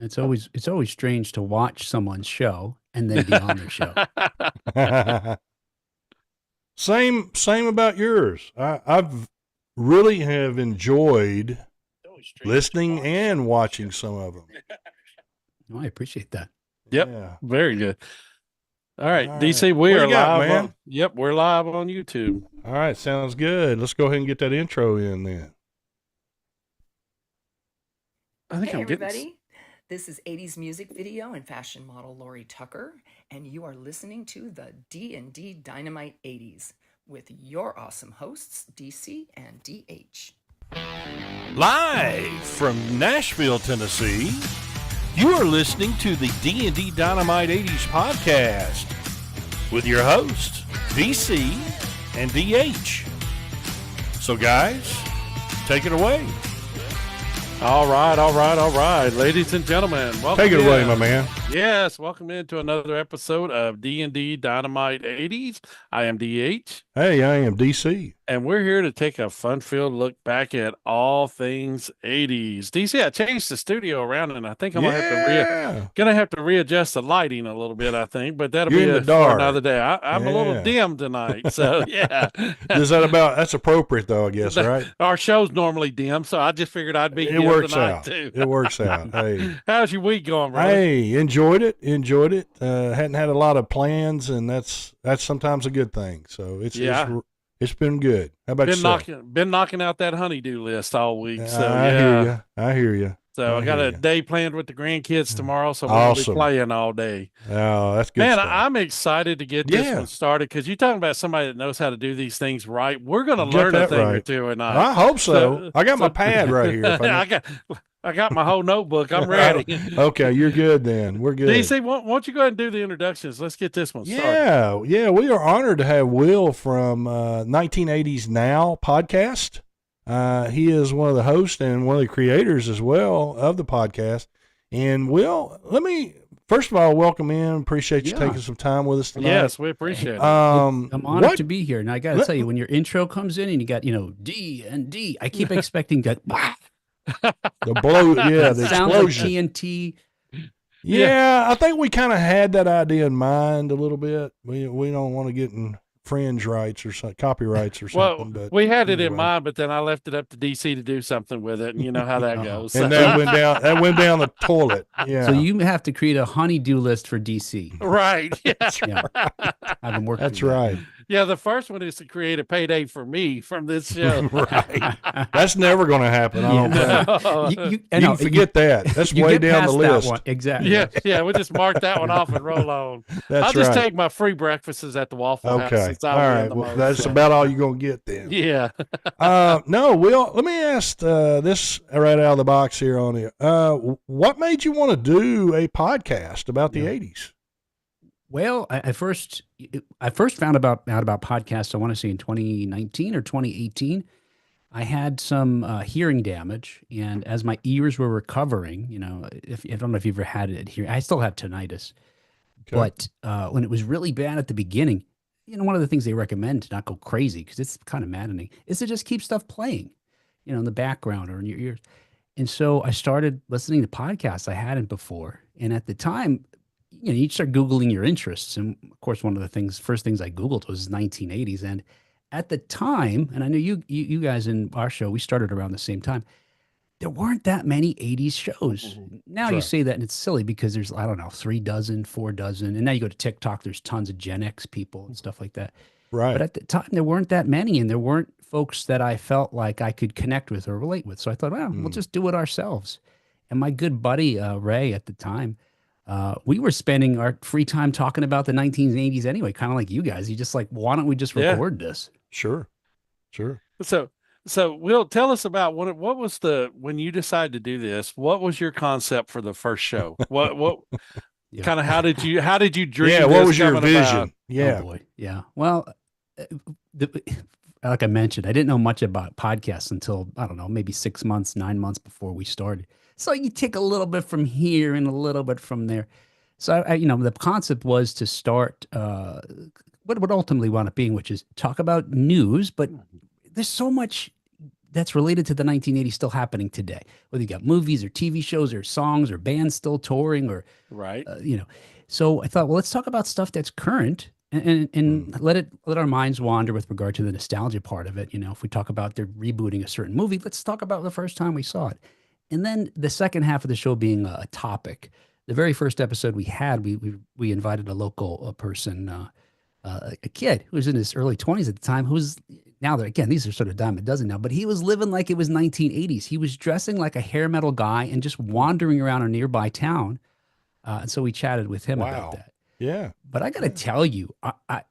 It's always strange to watch someone's show and then be on their show. Same about yours. I've really have enjoyed listening and watching some of them. Oh, I appreciate that. Yep. Yeah. Very good. All right, All DC, right. we What are you got, live man? on. Yep, we're live on YouTube. All right, sounds good. Let's go ahead and get that intro in then. I think Hey I'm getting. everybody, this is 80s music video and fashion model Lori Tucker, and you are listening to the D&D Dynamite 80s with your awesome hosts, DC and DH. Live from Nashville, Tennessee, you are listening to the D&D Dynamite 80s podcast with your hosts, DC and DH. So guys, take it away. All right, ladies and gentlemen, welcome. Take it away, in. my man. Yes, welcome into another episode of D&D Dynamite 80s. I am DH. Hey, I am DC. And we're here to take a fun-filled look back at all things 80s. DC, I changed the studio around, and I think I'm gonna have to readjust the lighting a little bit. I think, but that'll You're be in the for dark. another day. I'm a little dim tonight, so yeah. That's appropriate though, I guess, right? Our show's normally dim, so I just figured I'd be. It dim works tonight out. too. It works out. Hey, how's your week going, brother? hey, enjoyed it. Hadn't had a lot of plans, and that's sometimes a good thing. So it's been good. How about yourself? Been knocking out that honeydew list all week. So I hear you. So I got a day planned with the grandkids tomorrow, so we're awesome. gonna be playing all day. Oh, that's good. Man, stuff. I'm excited to get this one started because you're talking about somebody that knows how to do these things right. We're gonna learn a thing or two tonight. I hope so. I got my pad right here. I got my whole notebook. I'm ready. Okay, you're good then. We're good. DC, why don't you go ahead and do the introductions? Let's get this one started. Yeah. We are honored to have Will from 1980s Now podcast. He is one of the hosts and one of the creators as well of the podcast. And Will, let me first of all welcome in. Appreciate you taking some time with us tonight. Yes, we appreciate it. I'm honored to be here. And I got to tell you, when your intro comes in and you got D and D, I keep expecting that. The blow, the sounds explosion. like TNT. Yeah, I think we kind of had that idea in mind a little bit. We don't want to get in fringe rights or copyrights or something. Well, but we had it in mind, but then I left it up to DC to do something with it, and you know how that goes. And that went down the toilet. Yeah. So you have to create a honey-do list for DC. Right. Yeah. I've been working. That's right. Yeah, the first one is to create a payday for me from this show. Right. That's never going to happen. I don't think. You can forget that. That's way down the list. That one. Exactly. Yeah. We'll just mark that one off and roll on. I'll just take my free breakfasts at the Waffle House. Okay. All right. Well, that's about all you're going to get then. Yeah. No, Will, let me ask this right out of the box here on it. What made you want to do a podcast about the 80s? Well, I first found out about podcasts, I want to say in 2019 or 2018. I had some hearing damage, and as my ears were recovering, I don't know if you've ever had it here. I still have tinnitus, but when it was really bad at the beginning, one of the things they recommend to not go crazy, because it's kind of maddening, is to just keep stuff playing, in the background or in your ears. And so I started listening to podcasts I hadn't before, and at the time, you start Googling your interests. And of course, one of the first things I Googled was 1980s. And at the time, and I know you guys in our show, we started around the same time, there weren't that many 80s shows. Mm-hmm. Now you say that and it's silly because there's, 3 dozen, 4 dozen. And now you go to TikTok, there's tons of Gen X people and stuff like that. Right. But at the time, there weren't that many. And there weren't folks that I felt like I could connect with or relate with. So I thought, we'll just do it ourselves. And my good buddy, Ray, at the time, we were spending our free time talking about the 1980s anyway, kind of like you guys. You just why don't we just record this? Sure. So Will, tell us about what was when you decided to do this, what was your concept for the first show? What kind of, how did you dream? Yeah. What was your vision? About? Yeah. Oh boy. Yeah. Well, like I mentioned, I didn't know much about podcasts until, maybe 6 months, 9 months before we started. So you take a little bit from here and a little bit from there. So the concept was to start what ultimately wound up being, which is talk about news, but there's so much that's related to the 1980s still happening today. Whether you got movies or TV shows or songs or bands still touring or Right. So I thought, well, let's talk about stuff that's current and let our minds wander with regard to the nostalgia part of it. If we talk about they're rebooting a certain movie, let's talk about the first time we saw it. And then the second half of the show being a topic. The very first episode we had, we invited a local person, a kid who was in his early 20s at the time, who was now that again, these are sort of dime a dozen now, but he was living like it was 1980s. He was dressing like a hair metal guy and just wandering around a nearby town. And so we chatted with him about that. Yeah. But I got to tell you, I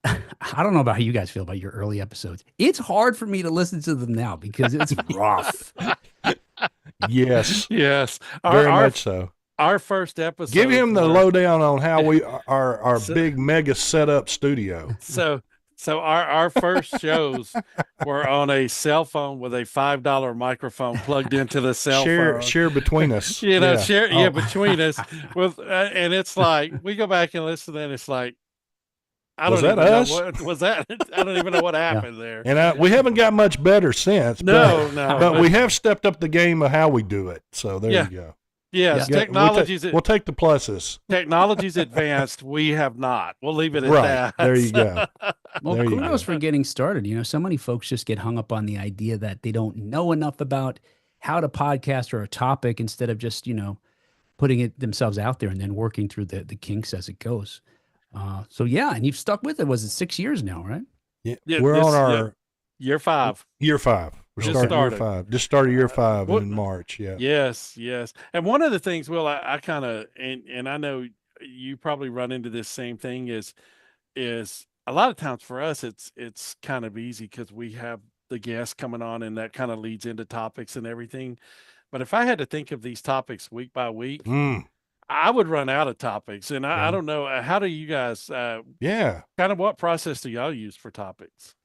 don't know about how you guys feel about your early episodes. It's hard for me to listen to them now because it's rough. Yes. Yes. Very much so. Our first episode. Give him the lowdown on how we our big mega setup studio. So our first shows were on a cell phone with a $5 microphone plugged into the cell phone. Share between us. Between us. And it's like we go back and listen, and it's like Was that us? What was that? I don't even know what happened there. And we haven't got much better since. No. But we have stepped up the game of how we do it. So there you go. Yes, technology's we'll take the pluses. Technology's advanced. We have not. We'll leave it at that. There you go. Well, kudos for getting started. So many folks just get hung up on the idea that they don't know enough about how to podcast or a topic instead of just, putting it themselves out there and then working through the kinks as it goes. And you've stuck with it. Was it 6 years now, right? Yeah, we're on our year 5. Year 5. We're starting year 5. Just started year 5 in March. Yeah. Yes. And one of the things, Will, I kind of and I know you probably run into this same thing is a lot of times for us it's kind of easy because we have the guests coming on and that kind of leads into topics and everything. But if I had to think of these topics week by week, I would run out of topics. And I don't know, how do you guys kind of what process do y'all use for topics?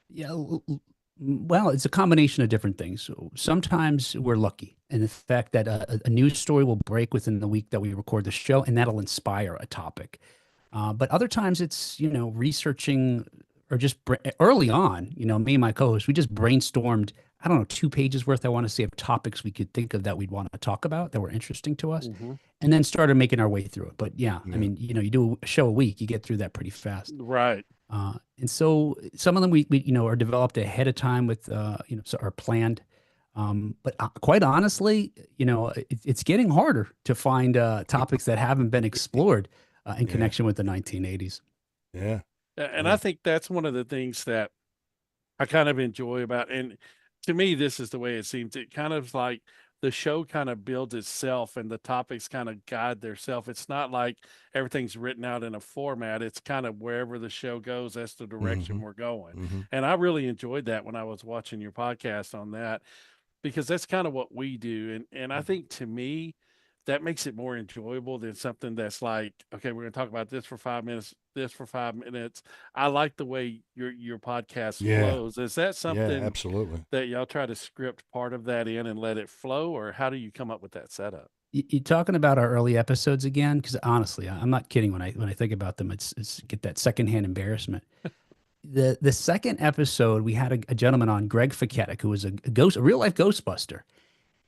Yeah. Well, it's a combination of different things. So sometimes we're lucky in the fact that a news story will break within the week that we record the show, and that'll inspire a topic. But other times it's, researching or just early on, me and my co-host, we just brainstormed, 2 pages worth, I want to say, of topics we could think of that we'd want to talk about that were interesting to us, and then started making our way through it. But I mean, you do a show a week, you get through that pretty fast. Right. And so some of them we are developed ahead of time with, so are planned. But quite honestly, it's getting harder to find topics that haven't been explored in connection with the 1980s. Yeah. And I think that's one of the things that I kind of enjoy about, and to me, this is the way it seems. It kind of like the show kind of builds itself and the topics kind of guide theirself. It's not like everything's written out in a format. It's kind of wherever the show goes, that's the direction we're going. And I really enjoyed that when I was watching your podcast on that, because that's kind of what we do. And I think to me, that makes it more enjoyable than something that's like, okay, we're going to talk about this for 5 minutes, this for 5 minutes. I like the way your podcast flows. Is that something absolutely that y'all try to script part of that in and let it flow, or how do you come up with that setup? You're talking about our early episodes again? Because honestly, I'm not kidding when I think about them. It's get that secondhand embarrassment. The second episode, we had a gentleman on, Greg Fiketic, who was a real life Ghostbuster.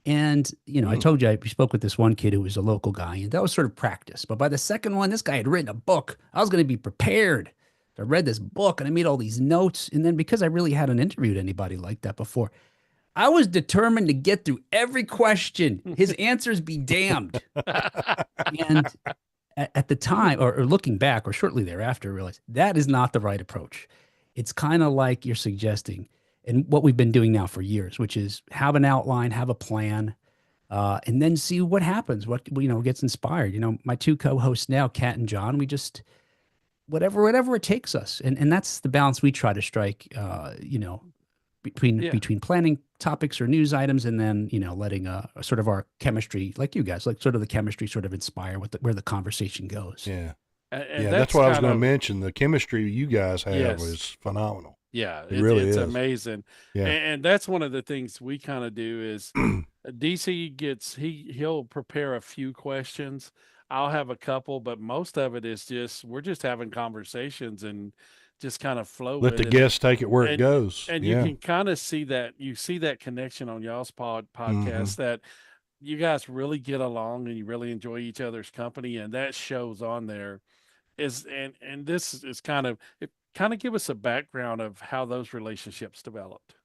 And, I told you, I spoke with this one kid who was a local guy, and that was sort of practice. But by the second one, this guy had written a book. I was going to be prepared. I read this book and I made all these notes. And then because I really hadn't interviewed anybody like that before, I was determined to get through every question. His answers be damned. And at the time, or looking back, or shortly thereafter, I realized that is not the right approach. It's kind of like you're suggesting, and what we've been doing now for years, which is have an outline, have a plan, and then see what happens, what gets inspired. My 2 co-hosts now, Kat and John, we just whatever it takes us, and that's the balance we try to strike. Between planning topics or news items, and then letting sort of our chemistry, like you guys, like sort of the chemistry, sort of inspire where the conversation goes. Yeah, and that's what I was going to mention. The chemistry you guys have is phenomenal. Yeah, it really it's is amazing. Yeah. And that's one of the things we kind of do is DC he'll prepare a few questions. I'll have a couple, but most of it is we're just having conversations and just kind of flow Let with the it. guests take it where it goes. And you can kind of see that connection on y'all's podcast that you guys really get along and you really enjoy each other's company, and that shows on there. And this is kind of give us a background of how those relationships developed.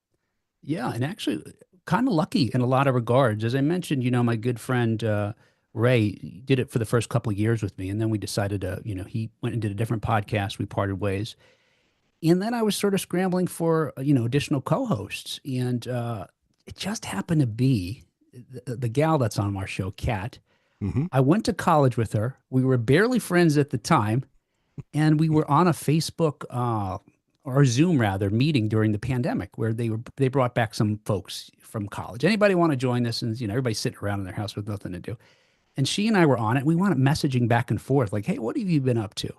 Yeah, and actually, kind of lucky in a lot of regards. As I mentioned, my good friend Ray did it for the first couple of years with me, and then we decided to, he went and did a different podcast. We parted ways, and then I was sort of scrambling for, additional co-hosts, and it just happened to be the gal that's on our show, Kat. I went to college with her. We were barely friends at the time, and we were on a Facebook or Zoom rather meeting during the pandemic where they brought back some folks from college. Anybody want to join us? And everybody's sitting around in their house with nothing to do. And she and I were on it. We wound up messaging back and forth like, "Hey, what have you been up to?"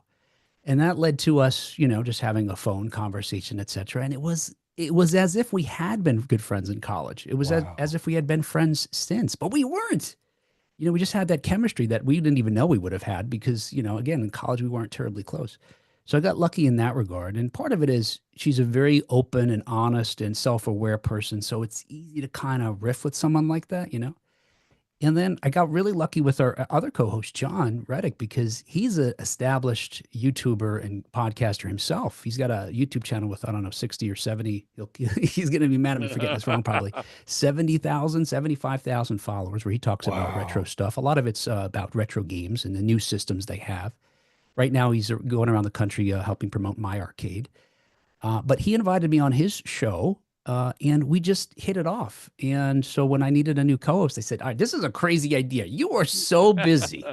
And that led to us, just having a phone conversation, et cetera. And it was as if we had been good friends in college. It was as if we had been friends since, but we weren't. We just had that chemistry that we didn't even know we would have had because, again, in college, we weren't terribly close. So I got lucky in that regard. And part of it is she's a very open and honest and self-aware person. So it's easy to kind of riff with someone like that, And then I got really lucky with our other co-host, John Reddick, because he's an established YouTuber and podcaster himself. He's got a YouTube channel with, I don't know, 60 or 70. He's going to be mad at me for getting this wrong, probably 70,000, 75,000 followers where he talks about retro stuff. A lot of it's about retro games and the new systems they have. Right now, he's going around the country helping promote My Arcade. But he invited me on his show. And we just hit it off. And so when I needed a new co-host, they said, "All right, this is a crazy idea. You are so busy,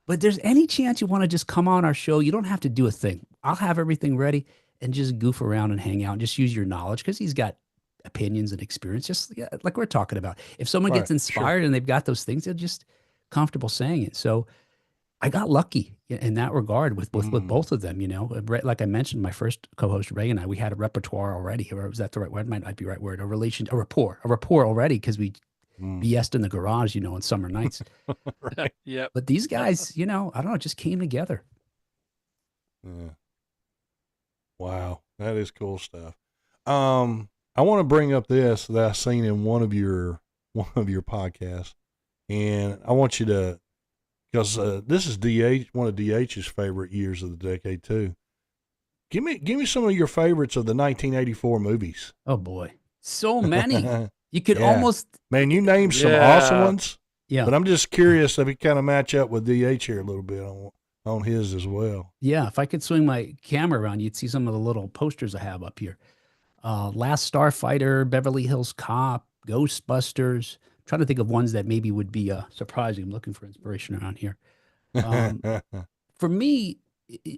but there's any chance you want to just come on our show? You don't have to do a thing. I'll have everything ready and just goof around and hang out and just use your knowledge." Because he's got opinions and experience, just like we're talking about. If someone gets inspired and they've got those things, they're just comfortable saying it. So I got lucky in that regard with both of them, Like I mentioned, my first co-host, Ray, and I, we had a repertoire already. Or was that the right word? Might not be the right word. A rapport already because we BS'd in the garage, on summer nights. Right. Yeah. But these guys, I don't know, it just came together. Yeah. Wow. That is cool stuff. I want to bring up this that I've seen in one of your podcasts, and I want you to, because this is one of DH's favorite years of the decade too. Give me some of your favorites of the 1984 movies. Oh boy, so many. You could almost, man, you named some awesome ones. Yeah, but I'm just curious if we kind of match up with DH here a little bit on his as well. Yeah, if I could swing my camera around, you'd see some of the little posters I have up here. Last Starfighter, Beverly Hills Cop, Ghostbusters. I'm trying to think of ones that maybe would be surprising. I'm looking for inspiration around here. For me,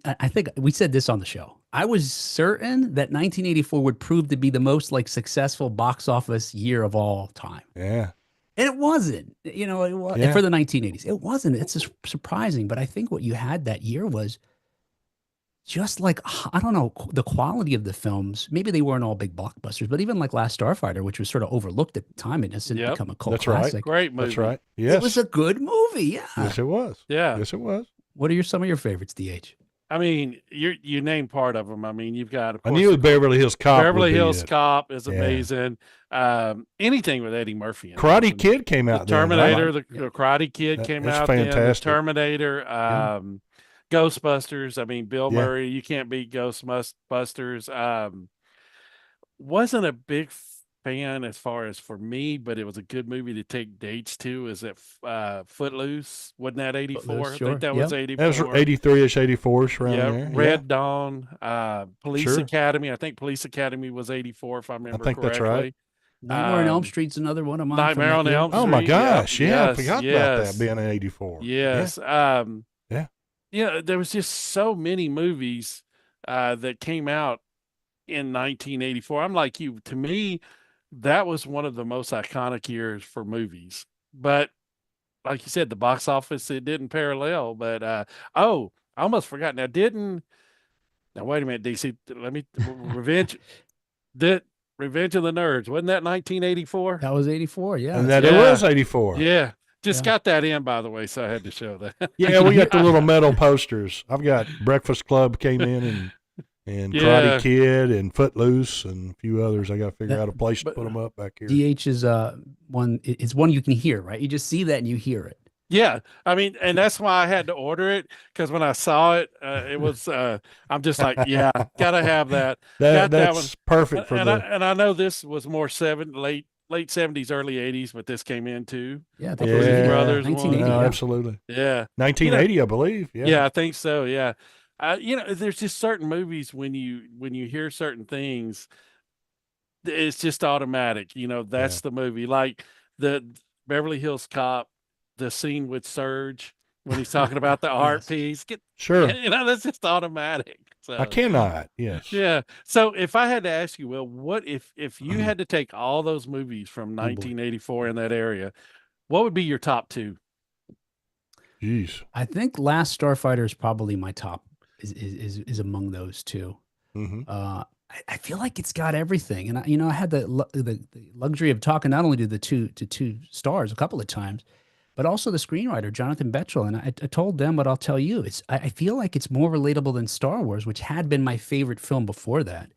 I think we said this on the show. I was certain that 1984 would prove to be the most successful box office year of all time. Yeah. And it wasn't, for the 1980s. It wasn't. It's just surprising. But I think what you had that year was just I don't know, the quality of the films. Maybe they weren't all big blockbusters, but even Last Starfighter, which was sort of overlooked at the time, it has since become a cult classic. Right. Great movie. That's right. Yes. It was a good movie. Yeah. Yes, it was. Yeah. Yes, it was. What are some of your favorites, DH? I mean, you named part of them. I mean, you've got, of course, I knew Beverly Hills Cop. Beverly Hills Cop is amazing. Anything with Eddie Murphy in Karate Kid came out. The Terminator, the Karate Kid came out. Fantastic. Then. The Terminator, Ghostbusters. I mean, Bill Murray. You can't beat Ghostbusters. Wasn't a big fan as far as for me, but it was a good movie to take dates to. Is that Footloose? Wasn't that 84? Sure. I think that was 84. That was 83-ish, 84-ish around there. Red Dawn, Police Academy. I think Police Academy was 84, if I remember correctly. That's right. Nightmare on Elm Street's another one of mine. Nightmare on Elm Street. Oh my gosh! Yeah, I forgot about that being in 84. Yes. Yeah. There was just so many movies that came out in 1984. I'm like you. To me, that was one of the most iconic years for movies. But like you said, the box office, it didn't parallel. But I almost forgot. Now wait a minute, DC. Let me Revenge of the Nerds. Wasn't that 1984? That was 84, yeah. And it was 84. Yeah. Got that in, by the way, so I had to show that. Yeah, we got the little metal posters. I've got Breakfast Club came in, and and Yeah. Karate Kid and Footloose and a few others. I got to figure out a place to but- put them up back here. DH is one. It's one you can hear, right? You just see that and you hear it. Yeah, I mean, and that's why I had to order it, because when I saw it, it was. I'm just like, yeah, gotta have that. Got that one. That's perfect for and the. I know this was more late 70s, early 80s, but this came in too. Yeah, I The think it was Yeah. Brothers 1980. one. No, Yeah. absolutely. Yeah, 1980, I believe. Yeah. yeah, I think so. Yeah, there's just certain movies when you hear certain things, it's just automatic. That's the movie. Like the Beverly Hills Cop, the scene with Surge when he's talking about the art Yes. piece. Sure. That's just automatic. So I cannot. Yes. yeah. So if I had to ask you, Will, what if you Mm-hmm. had to take all those movies from boy. 1984 in that area, what would be your top two? Jeez. I think Last Starfighter is probably my top. Is among those two. Mm-hmm. I feel like it's got everything, and I had the luxury of talking not only to the two stars a couple of times, but also the screenwriter Jonathan Betchell. And I told them, but I'll tell you, I feel like it's more relatable than Star Wars, which had been my favorite film before that,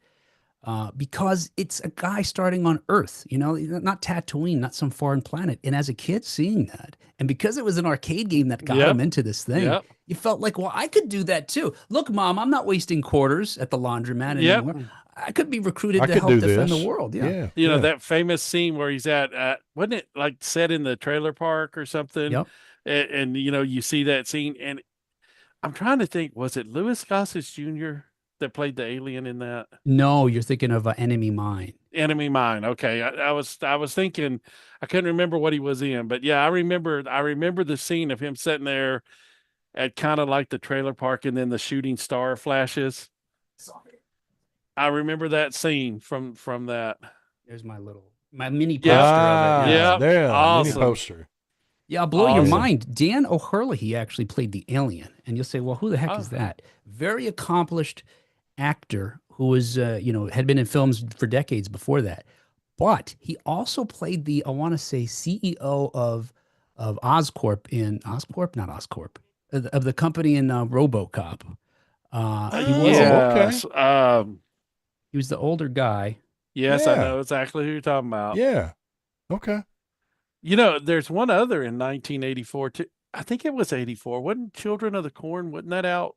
because it's a guy starting on Earth, not Tatooine, not some foreign planet. And as a kid, seeing that, and because it was an arcade game that got Yep. him into this thing. Yep. You felt like, well, I could do that too. Look, Mom, I'm not wasting quarters at the laundromat Yep. anymore. I could be recruited I to could help do defend this. the world. Yeah. Yeah. That famous scene where he's at, wasn't it like set in the trailer park or something? Yep. And you see that scene, and I'm trying to think, was it Louis Gossett Jr. that played the alien in that? No, you're thinking of Enemy Mine. Enemy Mine. Okay, I was thinking, I couldn't remember what he was in, but yeah, I remember the scene of him sitting there at kind of like the trailer park, and then the shooting star flashes. I remember that scene from that. There's my mini poster Yeah. of it. Yeah. Mini Awesome. poster. Yeah, I'll blow your Awesome. mind. Dan O'Hurley actually played the alien. And you'll say, well, who the heck is Oh. that? Very accomplished actor who was, had been in films for decades before that. But he also played the, I want to say, CEO of Oscorp of the company in RoboCop. Yes. He was the older guy. Yes, I Yeah. know exactly who you're talking about. Yeah. Okay. There's one other in 1984 too. I think it was 84. Wasn't Children of the Corn? Wasn't that out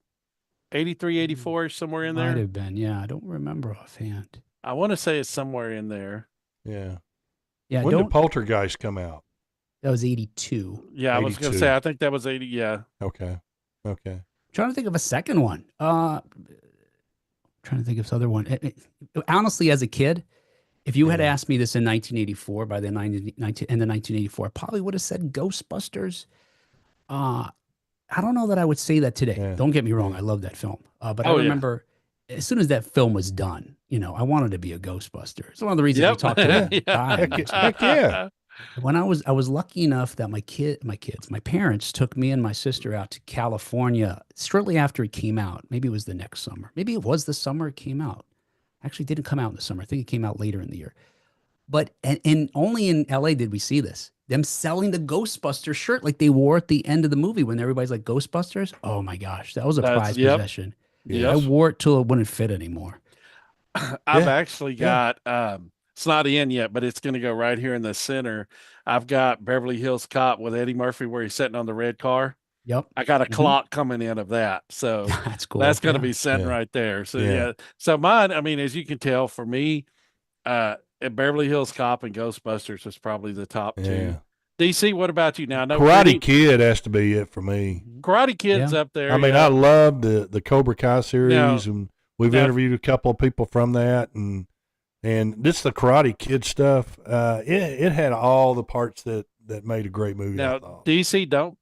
83, 84 somewhere in Might there? have been. Yeah, I don't remember offhand. I want to say it's somewhere in there. Yeah. Yeah, When did Poltergeist come out? that was 82. Yeah, I was going to 82. say, I think that was 80. Yeah. Okay. Okay. Trying to think of a second one. Trying to think of this other one. Honestly, as a kid, if you had Yeah. asked me this in 1984, by the 1984, I probably would have said Ghostbusters. I don't know that I would say that today. Yeah. Don't get me wrong. I love that film. But I Oh, yeah. remember as soon as that film was done, I wanted to be a Ghostbuster. It's one of the reasons we Yep. talked to that guy. Heck yeah. When I was lucky enough that my parents took me and my sister out to California shortly after it came out. Maybe it was the next summer. Maybe it was the summer it came out. Actually, it didn't come out in the summer. I think it came out later in the year. But and only in LA did we see this. Them selling the Ghostbusters shirt like they wore at the end of the movie when everybody's like Ghostbusters. Oh my gosh, that was a prized Yep. possession. Yes. I wore it till it wouldn't fit anymore. I've Yeah. actually Yeah. got it's not in yet, but it's going to go right here in the center. I've got Beverly Hills Cop with Eddie Murphy where he's sitting on the red car. Yep, I got a Mhm. clock coming in of that. So that's cool. that's going to Yeah. be sitting Yeah. right there. So Yeah. yeah. So mine, I mean, as you can tell, for me, Beverly Hills Cop and Ghostbusters was probably the top Yeah. two. DC, what about you now? No, Karate Kid has to be it for me. Karate Kid's Yeah. up there. I mean, yeah. I love the Cobra Kai series, Now- and we've now- interviewed a couple of people from that, and this the Karate Kid stuff. It had all the parts that made a great movie. I Now, thought. DC, don't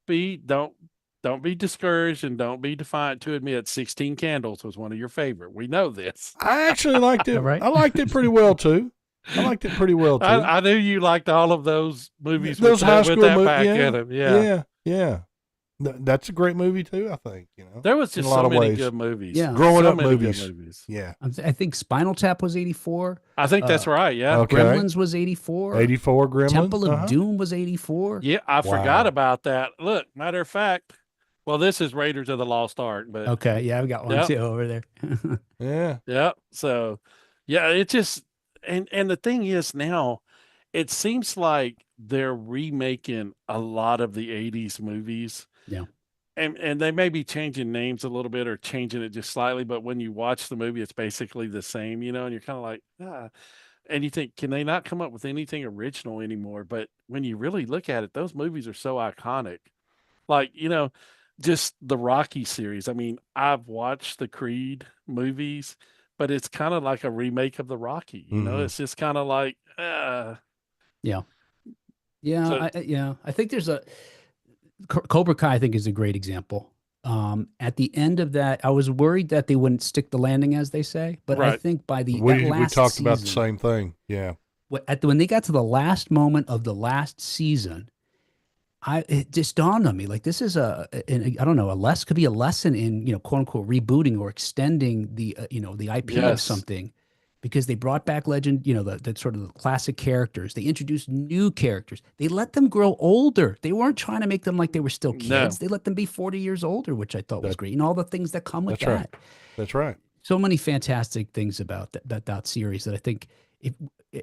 be discouraged and don't be defiant to admit 16 Candles was one of your favorite. We know this. I actually liked it. Right? I liked it pretty well too. I knew you liked all of those movies. Those high school with that movies, back yeah, in them. Yeah. yeah. That's a great movie too. I think There was in just a lot so of many ways. good movies. Yeah. Growing So up many good movies. Yeah, I think Spinal Tap was 84. I think that's right. Yeah. Okay. Gremlins was 84. 84 Gremlins. Temple of uh-huh. Doom was 84. Yeah. I Wow. forgot about that. Look, matter of fact, Well, this is Raiders of the Lost Ark, but Okay, yeah, I've got one Yep. too over there. Yeah. yeah. So, yeah, it just and the thing is now, it seems like they're remaking a lot of the '80s movies, Yeah. and they may be changing names a little bit or changing it just slightly, but when you watch the movie, it's basically the same, and you're kind of like, ah. And you think, can they not come up with anything original anymore? But when you really look at it, those movies are so iconic. Like, just the Rocky series. I mean, I've watched the Creed movies, but it's kind of like a remake of the Rocky. Mhm. It's just kind of like, Yeah. Yeah, so I think there's a Cobra Kai, I think, is a great example. At the end of that, I was worried that they wouldn't stick the landing, as they say, but I right. think by that We last talked about the season, same thing. Yeah. when they got to the last moment of the last season, it just dawned on me like this is I don't know, could be a lesson in, quote unquote rebooting or extending the IP of Yes. something, because they brought back legend, the sort of the classic characters. They introduced new characters. They let them grow older. They weren't trying to make them like they were still No. kids. They let them be 40 years older, which I thought was great. And all the things that come with That's right. that. That's right. So many fantastic things about that series that I think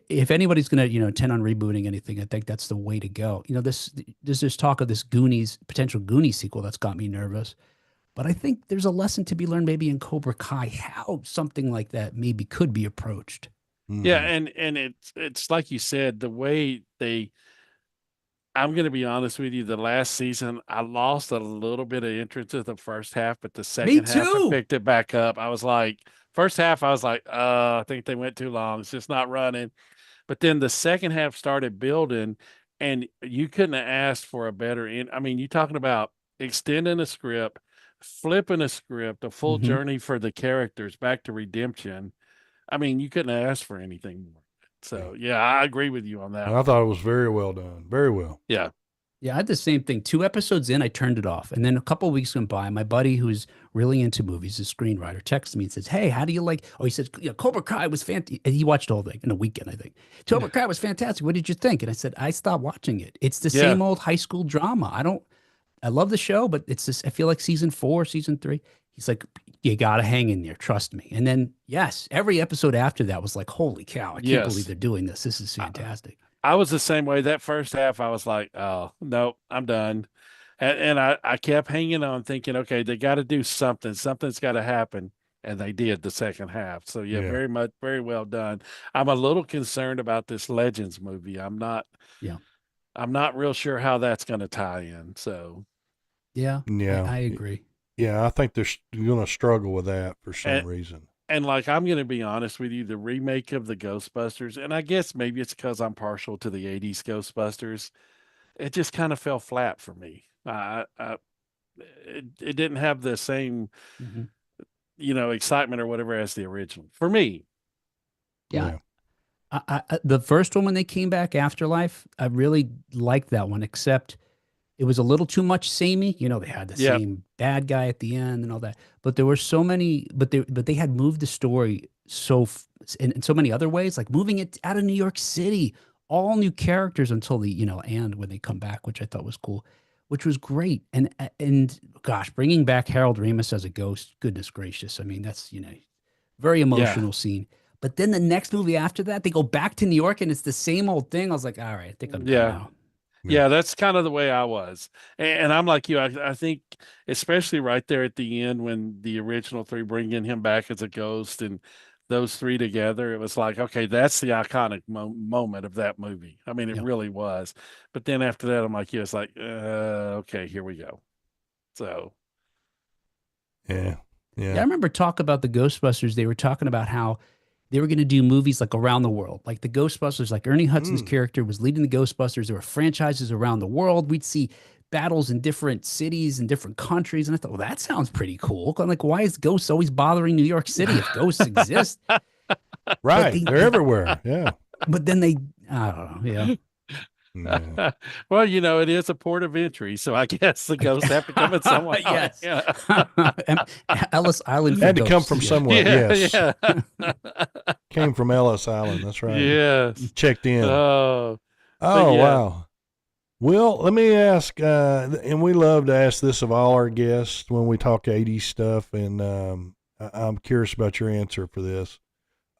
if anybody's going to, intend on rebooting anything, I think that's the way to go. There's this talk of this potential Goonies sequel that's got me nervous. But I think there's a lesson to be learned maybe in Cobra Kai, how something like that maybe could be approached. Yeah, Mhm. and it's like you said, the way I'm going to be honest with you. The last season, I lost a little bit of interest in the first half, but the second half, I too. picked it back up. I was like, first half, I was like, I think they went too long. It's just not running. But then the second half started building, and you couldn't have asked for a better end. I mean, you're talking about extending a script, flipping a script, a full Mhm. journey for the characters back to redemption. I mean, you couldn't have asked for anything more. So, yeah, I agree with you on that. And I thought it was very well done. Very well. Yeah. Yeah, I had the same thing. 2 episodes in, I turned it off. And then a couple of weeks went by. My buddy, who's really into movies, a screenwriter, texts me and says, "Hey, how do you like?" Oh, he says, "Cobra Kai was fantastic." And he watched the whole thing in a weekend, I think. Cobra Kai was fantastic. What did you think? And I said, I stopped watching it. It's the Yeah. same old high school drama. I love the show, but it's just, I feel like season 4, season 3. He's like, "You got to hang in there. Trust me." And then, yes, every episode after that was like, holy cow, I can't Yes. believe they're doing this. This is fantastic. I was the same way. That first half, I was like, "Oh no, I'm done," and I kept hanging on, thinking, "Okay, they got to do something. Something's got to happen," and they did the second half. So yeah, Yeah. very well done. I'm a little concerned about this Legends movie. I'm not real sure how that's going to tie in. So Yeah, Yeah. I agree. Yeah. I think they're going to struggle with that for some And- reason. And like, I'm going to be honest with you, the remake of the Ghostbusters, and I guess maybe it's because I'm partial to the '80s Ghostbusters, it just kind of fell flat for me. It didn't have the same, Mhm. excitement or whatever as the original for me. Yeah. The first one when they came back, Afterlife, I really liked that one, except it was a little too much samey. They had the Yep. same bad guy at the end and all that. But there were so many, but they had moved the story in so many other ways, like moving it out of New York City, all new characters until the, and when they come back, which I thought was cool, which was great. And gosh, bringing back Harold Ramis as a ghost, goodness gracious. I mean, that's, very emotional scene. But then the next movie after that, they go back to New York and it's the same old thing. I was like, all right, I think I'm done Yeah. now. Yeah, that's kind of the way I was. And I'm like you. I think, especially right there at the end when the original 3 bringing him back as a ghost and those 3 together, it was like, okay, that's the iconic moment of that movie. I mean, it Yep. really was. But then after that, I'm like, it's like, okay, here we go. So, Yeah. Yeah, I remember talk about the Ghostbusters. They were talking about how they were going to do movies like around the world. Like the Ghostbusters, like Ernie Hudson's character was leading the Ghostbusters. There were franchises around the world. We'd see battles in different cities and different countries. And I thought, well, that sounds pretty cool. I'm like, why is ghosts always bothering New York City if ghosts exist? Right. They're everywhere. Yeah. But then I don't know. Yeah. Yeah. well, it is a port of entry, so I guess the ghosts have to come in somewhere. Yes. Yeah. Ellis Island. For Had to come ghosts, from yeah. somewhere. Yes. Yeah. Came from Ellis Island. That's right. Yes. Checked in. Oh, Oh, yeah. wow. Well, let me ask, and we love to ask this of all our guests when we talk 80s stuff, and I'm curious about your answer for this.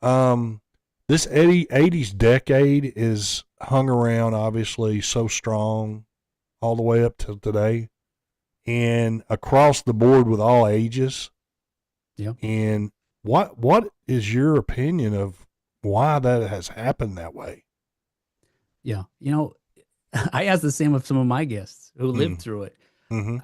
Um, this 80s decade is hung around, obviously, so strong all the way up to today and across the board with all ages. Yeah. And what is your opinion of why that has happened that way? Yeah. I asked the same of some of my guests who lived Mm. through it. Mm-hmm.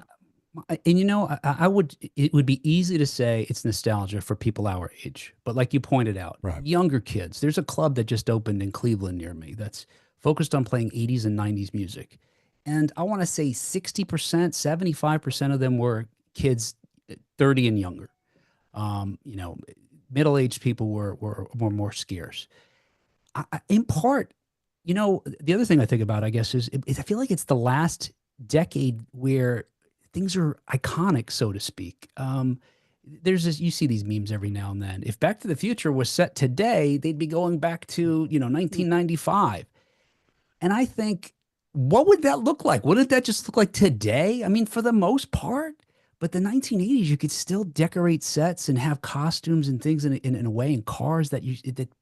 And it would be easy to say it's nostalgia for people our age. But like you pointed out, Right. younger kids, there's a club that just opened in Cleveland near me that's focused on playing 80s and 90s music. And I want to say 60%, 75% of them were kids 30 and younger. You know, middle-aged people were more scarce. In part, the other thing I think about, I guess, is I feel like it's the last decade where things are iconic, so to speak. There's this, you see these memes every now and then. If Back to the Future was set today, they'd be going back to, 1995. And I think, what would that look like? Wouldn't that just look like today? I mean, for the most part. But the 1980s, you could still decorate sets and have costumes and things in a way, and cars that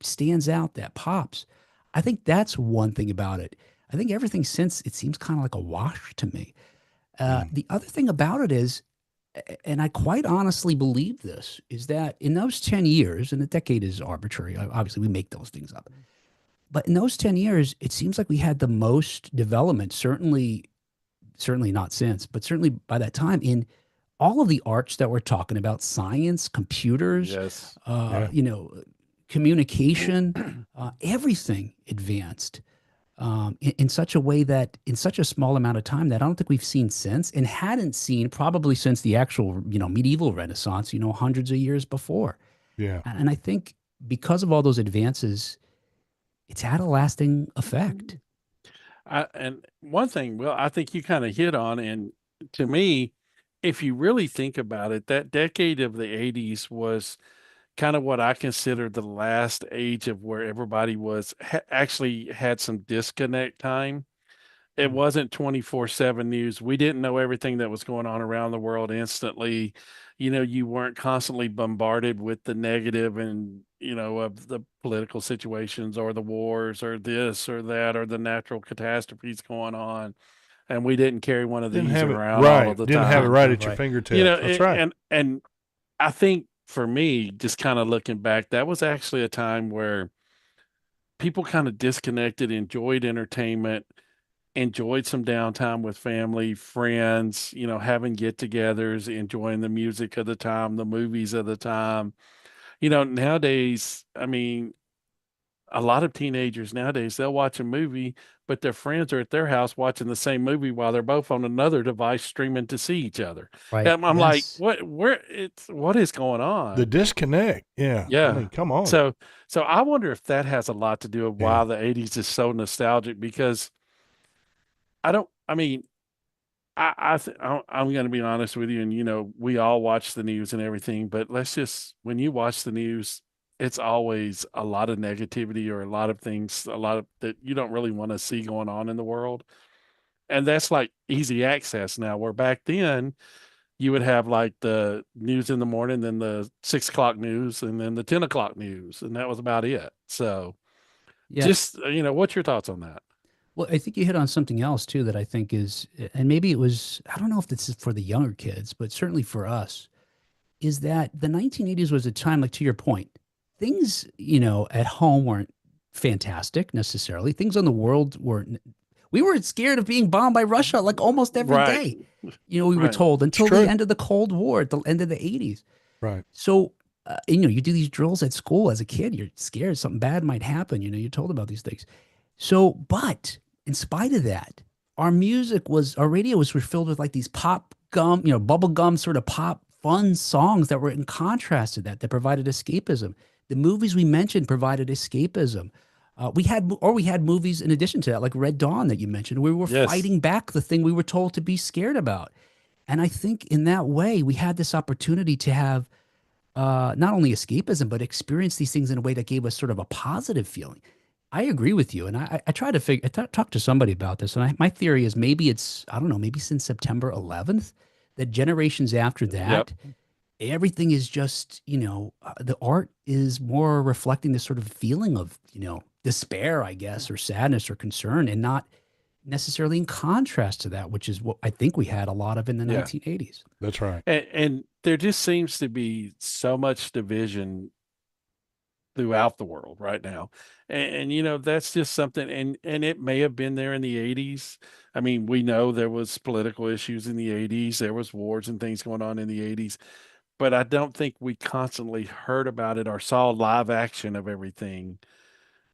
stands out, that pops. I think that's one thing about it. I think everything since, it seems kind of like a wash to me. The other thing about it is, and I quite honestly believe this, is that in those 10 years, and a decade is arbitrary, obviously we make those things up. But in those 10 years, it seems like we had the most development, certainly not since, but certainly by that time, in all of the arts that we're talking about: science, computers, Yes. Yeah. communication, everything advanced in such a way that, in such a small amount of time, that I don't think we've seen since, and hadn't seen probably since the actual, medieval Renaissance, hundreds of years before. Yeah. And I think because of all those advances, it's had a lasting effect. And one thing, well, I think you kind of hit on, and to me, if you really think about it, that decade of the 80s was kind of what I consider the last age of where everybody actually had some disconnect time. It Mm. wasn't 24/7 news. We didn't know everything that was going on around the world instantly. You weren't constantly bombarded with the negative and, of the political situations or the wars or this or that or the natural catastrophes going on. And we didn't carry one of Didn't these have it around all right. of the Didn't have it time. right at your Right. fingertips. That's right. And I think for me, just kind of looking back, that was actually a time where people kind of disconnected, enjoyed entertainment, enjoyed some downtime with family, friends, having get-togethers, enjoying the music of the time, the movies of the time. Nowadays, I mean, a lot of teenagers nowadays, they'll watch a movie, but their friends are at their house watching the same movie while they're both on another device streaming to see each other. Right. And I'm like, Yes. what is going The on? disconnect. Yeah. I Yeah. mean, come on. So I wonder if that has a lot to do with Yeah. why the 80s is so nostalgic, because I mean, I'm going to be honest with you, and we all watch the news and everything, but when you watch the news, it's always a lot of negativity or a lot of things, a lot of that you don't really want to see going on in the world. And that's like easy access now, where back then you would have like the news in the morning, then the 6 o'clock news, and then the 10 o'clock news, and that was about it. So Yeah. just, what's your thoughts on that? Well, I think you hit on something else too that I think is, and maybe it was, I don't know if this is for the younger kids, but certainly for us, is that the 1980s was a time, like to your point, things, at home weren't fantastic necessarily. Things on the world weren't, we were scared of being bombed by Russia like almost every Right. day. We were Right. told until true. the end of the Cold War, at the end of the 80s. Right. So, you do these drills at school as a kid, you're scared something bad might happen. You're told about these things. So, but in spite of that, our radio was filled with like these pop gum, bubble gum sort of pop fun songs that were in contrast to that provided escapism. The movies we mentioned provided escapism. We had movies in addition to that, like Red Dawn that you mentioned, where we were Yes. fighting back the thing we were told to be scared about. And I think in that way, we had this opportunity to have not only escapism, but experience these things in a way that gave us sort of a positive feeling. I agree with you, and I try to figure. Talk to somebody about this, and my theory is maybe it's I don't know, maybe since September 11th, that generations after Yep. that, everything is just the art is more reflecting this sort of feeling of despair, I guess, or sadness or concern, and not necessarily in contrast to that, which is what I think we had a lot of in the Yeah. 1980s. That's right. And there just seems to be so much division throughout the world right now. And that's just something, and it may have been there in the 80s. I mean, we know there was political issues in the 80s, there was wars and things going on in the 80s, but I don't think we constantly heard about it or saw live action of everything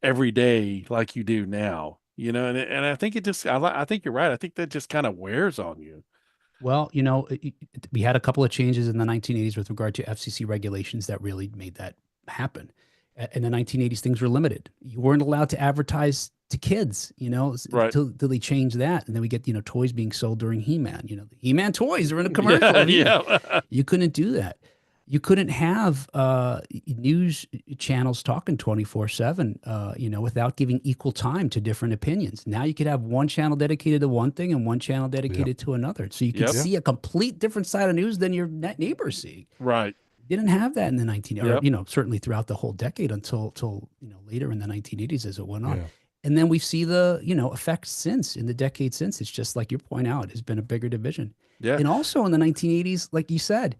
every day like you do now. And I think it just I think you're right. I think that just kind of wears on you. Well, we had a couple of changes in the 1980s with regard to FCC regulations that really made that happen. In the 1980s, things were limited. You weren't allowed to advertise to kids, Right. till they changed that. And then we get, toys being sold during He-Man. The He-Man toys are in a commercial. Yeah, of He-Man. yeah. You couldn't do that. You couldn't have news channels talking 24/7, without giving equal time to different opinions. Now you could have one channel dedicated to one thing and one channel dedicated to another. So you could Yep. see a complete different side of news than your neighbors see. Right. Didn't have that in the 19, or, Yep. certainly throughout the whole decade until later in the 1980s as it went on. Yeah. And then we see the, effects since in the decade since. It's just like you point out, has been a bigger division. Yeah. And also in the 1980s, like you said,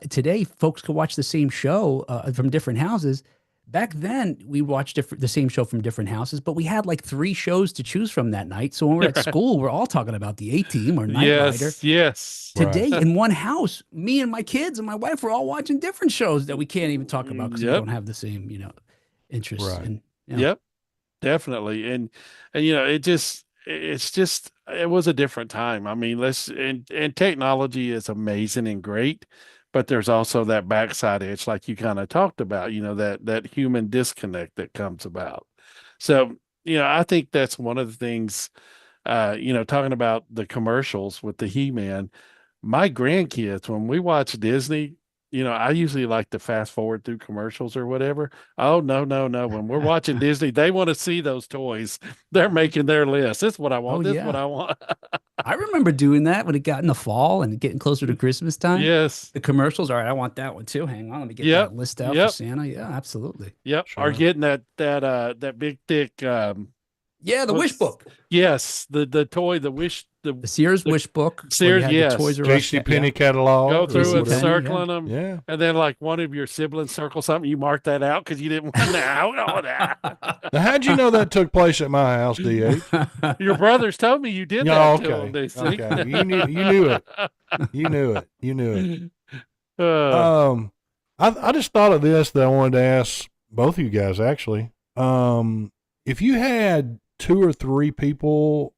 today folks could watch the same show from different houses. Back then, we watched the same show from different houses, but we had like 3 shows to choose from that night. So when we're at school, we're all talking about the A-Team or Knight Rider. Yes. Yes. Today, in one house, me and my kids and my wife are all watching different shows that we can't even talk about because we Yep. don't have the same, interests. Right. And Yep. Definitely. And it was a different time. I mean, and technology is amazing and great, but there's also that backside edge, like you kind of talked about, that human disconnect that comes about. So, I think that's one of the things, talking about the commercials with the He-Man, my grandkids, when we watch Disney, I usually like to fast forward through commercials or whatever. Oh, no, no, no. When we're watching Disney, they want to see those toys. They're making their list. This is what I want. This is what I want. I remember doing that when it got in the fall and getting closer to Christmas time. Yes. The commercials. All right, I want that one too. Hang on, let me get Yep. that list out for Yep. Santa. Yeah, absolutely. Yep. Sure. Or getting that big thick Yeah, the wish book. Yes, the toy, the Sears wish book. Sears, yes. JC Penney catalog. Go through it, JCPenney, circling them. Yeah. And then like one of your siblings circle something, you mark that out because you didn't want that. Now, how'd you know that took place at my house, DH? Your brothers told me you did Oh, that to them, okay. DC. Okay. You knew it. You knew it. You knew it. I just thought of this that I wanted to ask both of you guys actually. If you had 2 or 3 people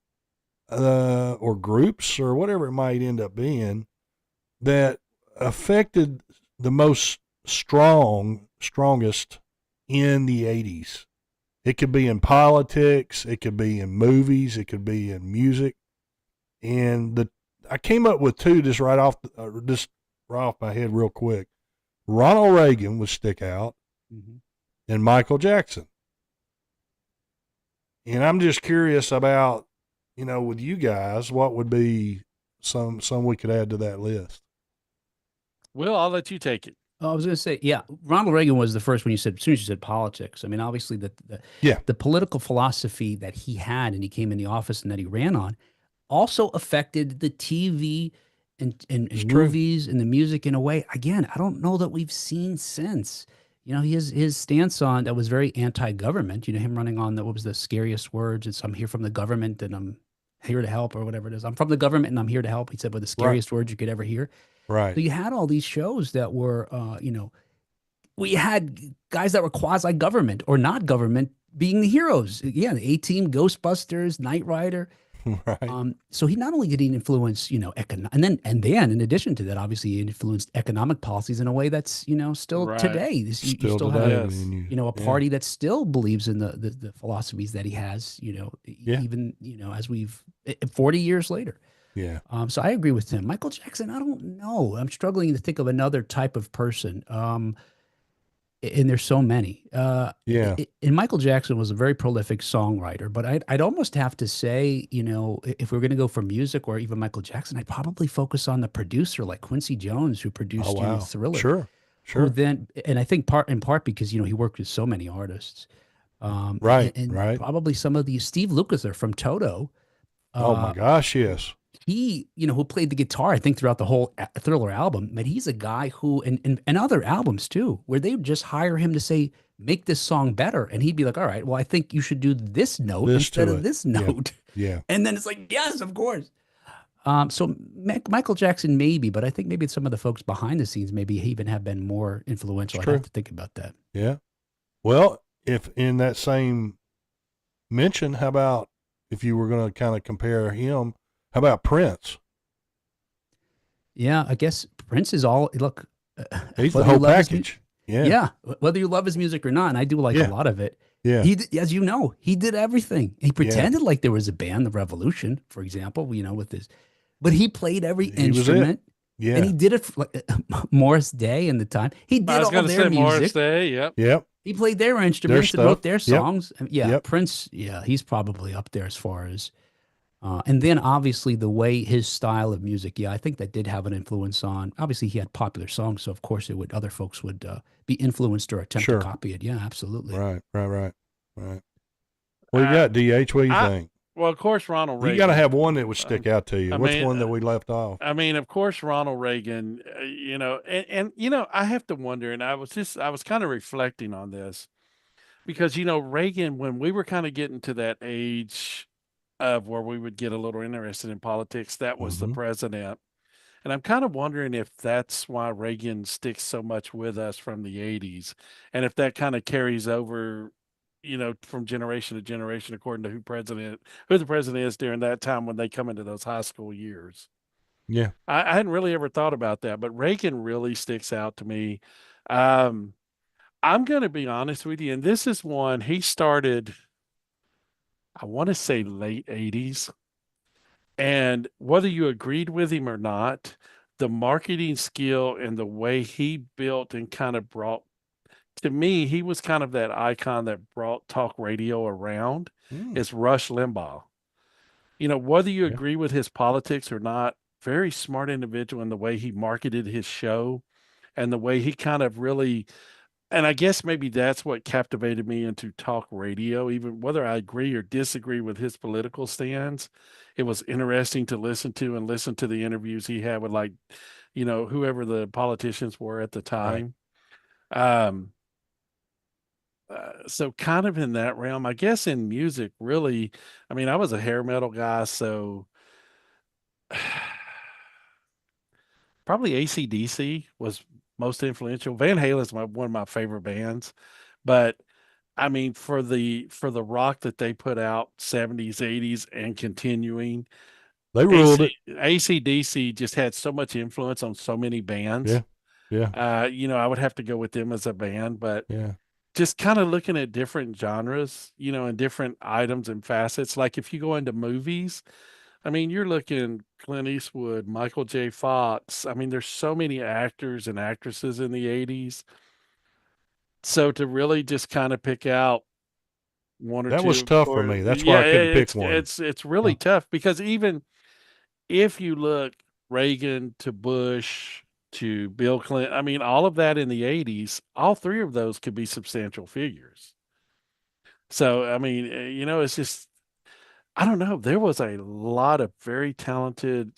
or groups or whatever it might end up being that affected the most strongest in the 80s. It could be in politics, it could be in movies, it could be in music. And I came up with 2 just right off my head real quick. Ronald Reagan would stick out, and Michael Jackson. And I'm just curious about, with you guys, what would be some we could add to that list? Will, I'll let you take it. I was going to say, yeah, Ronald Reagan was the first when as soon as you said politics. I mean, obviously the political philosophy that he had and he came in the office and that he ran on also affected the TV and movies and the music in a way. Again, I don't know that we've seen since. His stance on that was very anti-government. Him running on what was the scariest words? It's I'm here from the government and I'm here to help, or whatever it is. I'm from the government and I'm here to help. He said, with the scariest words you could ever hear. Right. So you had all these shows that were, we had guys that were quasi-government or not government being the heroes. Yeah, the A-Team, Ghostbusters, Knight Rider. Right. So he not only did he influence, and then in addition to that, obviously he influenced economic policies in a way that's, still today. You still have, a party that still believes in the philosophies that he has, even, as we've 40 years later. Yeah. So I agree with him. Michael Jackson, I don't know. I'm struggling to think of another type of person. and there's so many. Yeah. And Michael Jackson was a very prolific songwriter, but I'd almost have to say, if we're going to go for music or even Michael Jackson, I'd probably focus on the producer like Quincy Jones, who Oh, produced, wow. Thriller, Sure. who Sure. then, and I think in part because, he worked with so many artists. Right. And Right. probably some of these Steve Lukather from Toto, Oh my uh, gosh. Yes. he, who played the guitar, I think, throughout the whole Thriller album, but he's a guy who, and other albums too, where they would just hire him to say, make this song better. And he'd be like, all right, well, I think you should do this note This instead to of it. this Yeah. note. Yeah. And then it's like, yes, of course. So Michael Jackson, maybe, but I think maybe some of the folks behind the scenes maybe even have been more influential. It's I'd have true. to think about that. Yeah. Well, if in that same mention, how about if you were going to kind of compare him, how about Prince? Yeah, I guess Prince is all, look, He's the whether you whole love his package. Yeah. yeah, whether you love his music or not, and I do like a Yeah. lot of it. Yeah. As you know, he did everything. He Yeah. pretended like there was a band, the Revolution, for example, with this, but he played every He was it. instrument, and Yeah. he did it for like Morris Day and the time. He I did was all going to their say Morris music. Day. Yep. Yep. He played their instruments and stuff. wrote their Yep. songs. Yeah, Yep. Prince. Yeah, he's probably up there as far as. And then obviously the way his style of music, yeah, I think that did have an influence on. Obviously, he had popular songs, so of course other folks would be influenced or attempt Sure. to copy it. Yeah, absolutely. Right. Right. What you got, DH? What do you think? Well, of course, Ronald Reagan. You got to have one that would stick out to you. I Which mean, one that we left off? I mean, of course, Ronald Reagan, and I have to wonder, and I was kind of reflecting on this because, Reagan, when we were kind of getting to that age of where we would get a little interested in politics, that was the Mhm. president. And I'm kind of wondering if that's why Reagan sticks so much with us from the 80s and if that kind of carries over, from generation to generation according to who the president is during that time when they come into those high school years. Yeah. I hadn't really ever thought about that, but Reagan really sticks out to me. Um, I'm going to be honest with you, and this is one he started, I want to say late 80s. And whether you agreed with him or not, the marketing skill and the way he built and kind of brought, to me, he was kind of that icon that brought talk radio around. Mm. Is Rush Limbaugh. Whether you Yeah. agree with his politics or not, very smart individual in the way he marketed his show and the way he kind of really, and I guess maybe that's what captivated me into talk radio, even whether I agree or disagree with his political stands. It was interesting to listen to and listen to the interviews he had with whoever the politicians were at the time. Um, so kind of in that realm, I guess in music, really, I mean, I was a hair metal guy, so probably AC/DC was most influential. Van Halen's one of my favorite bands, but I mean, for the rock that they put out 70s, 80s, and continuing, They ruled it. AC/DC just had so much influence on so many bands. Yeah. Yeah. I would have to go with them as a band, but Yeah. just kind of looking at different genres, and different items and facets. Like if you go into movies, I mean, you're looking Clint Eastwood, Michael J. Fox. I mean, there's so many actors and actresses in the 80s. So to really just kind of pick out one or That two, was tough for me. That's why I couldn't pick one. It's really Yeah. tough because even if you look Reagan to Bush to Bill Clinton, I mean, all of that in the 80s, all three of those could be substantial figures. So, I mean, it's just, I don't know. There was a lot of very talented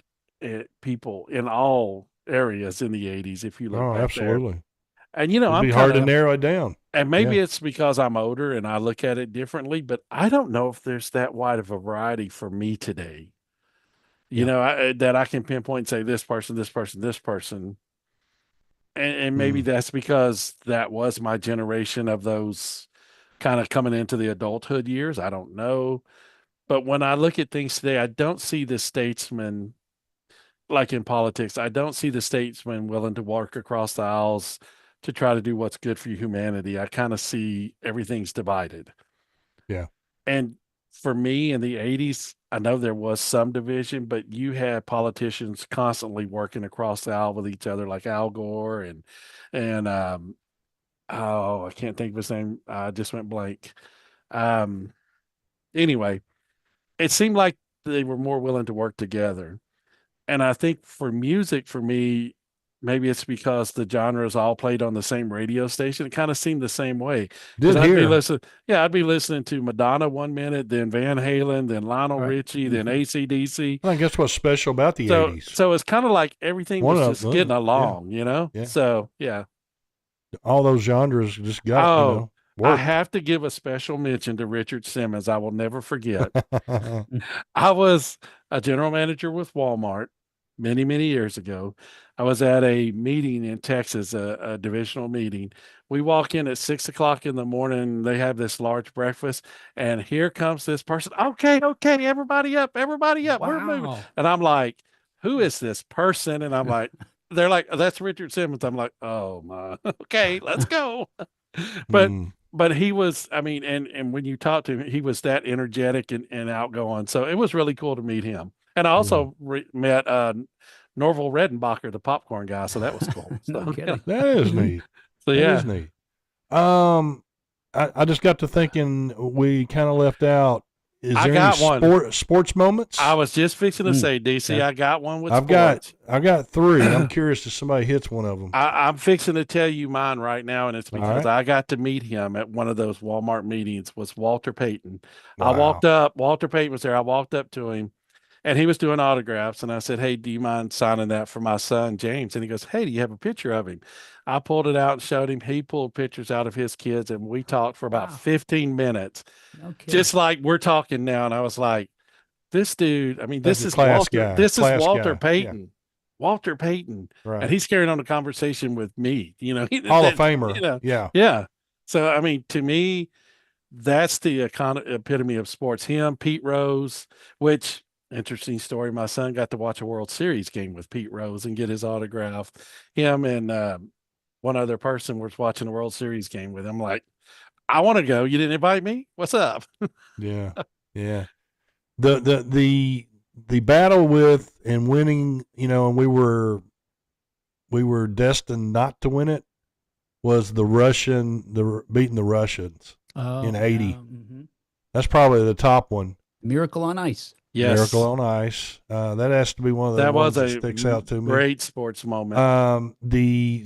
people in all areas in the 80s, if you look Oh, back there. absolutely. And, It'd I'm be hard to kind of, narrow it down. and maybe Yeah. it's because I'm older and I look at it differently, but I don't know if there's that wide of a variety for me today. Yeah. That I can pinpoint and say this person, this person, this person. And maybe Mm. that's because that was my generation of those kind of coming into the adulthood years. I don't know. But when I look at things today, I don't see the statesman, like in politics, I don't see the statesman willing to walk across the aisles to try to do what's good for humanity. I kind of see everything's divided. Yeah. And for me in the 80s, I know there was some division, but you had politicians constantly working across the aisle with each other, like Al Gore and Oh, I can't think of his name. I just went blank. Um, anyway, it seemed like they were more willing to work together. And I think for music, for me, maybe it's because the genres all played on the same radio station. It kind of seemed the same way because Did hear. I'd be listening to Madonna 1 minute, then Van Halen, then Lionel Right. Richie, then AC/DC. I think that's what's special about the So, 80s. so it's kind of like everything One was of just getting them, along, you know? yeah. So, yeah. All those genres just got, Oh, I worked. have to give a special mention to Richard Simmons. I will never forget. I was a general manager with Walmart many, many years ago. I was at a meeting in Texas, a divisional meeting. We walk in at 6 o'clock in the morning. They have this large breakfast, and here comes this person. Okay, okay, everybody up, everybody up. We're moving. Wow. And I'm like, who is this person? And I'm like, they're like, that's Richard Simmons. I'm like, oh my, okay, let's go. But Mm, but he was, I mean, and when you talk to him, he was that energetic and outgoing. So it was really cool to meet him. And I yeah. also met Norval Redenbacher, the popcorn guy. So that was cool. No So, kidding. That is neat. so That yeah, is neat. I just got to thinking we kind of left out. Is I there got any one. sports moments? I was just fixing to Mm, say, DC, yeah. I got one with I've sports. got three. I'm curious if somebody hits one of them. I'm fixing to tell you mine right now, and it's All because right. I got to meet him at one of those Walmart meetings. Was Walter Payton? I Wow. walked up. Walter Payton was there. I walked up to him, and he was doing autographs. And I said, "Hey, do you mind signing that for my son James?" And he goes, "Hey, do you have a picture of him?" I pulled it out and showed him. He pulled pictures out of his kids, and we talked for about Wow. 15 minutes, No kidding. just like we're talking now. And I was like, "This dude. I mean, That's this a is class Walter. guy. This is Class Walter guy. Yeah. Payton." Walter Payton, Right. and he's carrying on a conversation with me. You know, Hall of that, Famer. you know, Yeah. yeah. So I mean, to me, that's the epitome of sports. Him, Pete Rose, which interesting story. My son got to watch a World Series game with Pete Rose and get his autograph. Him and one other person was watching a World Series game with him. Like, I want to go. You didn't invite me? What's up? Yeah. Yeah. The battle with and winning, and we were destined not to win it was beating the Russians Oh, in 80. yeah, mhm. That's probably the top one. Miracle on Ice. Yes. Miracle on Ice. That has to be one of the That ones was that a sticks out to me. great sports moment. The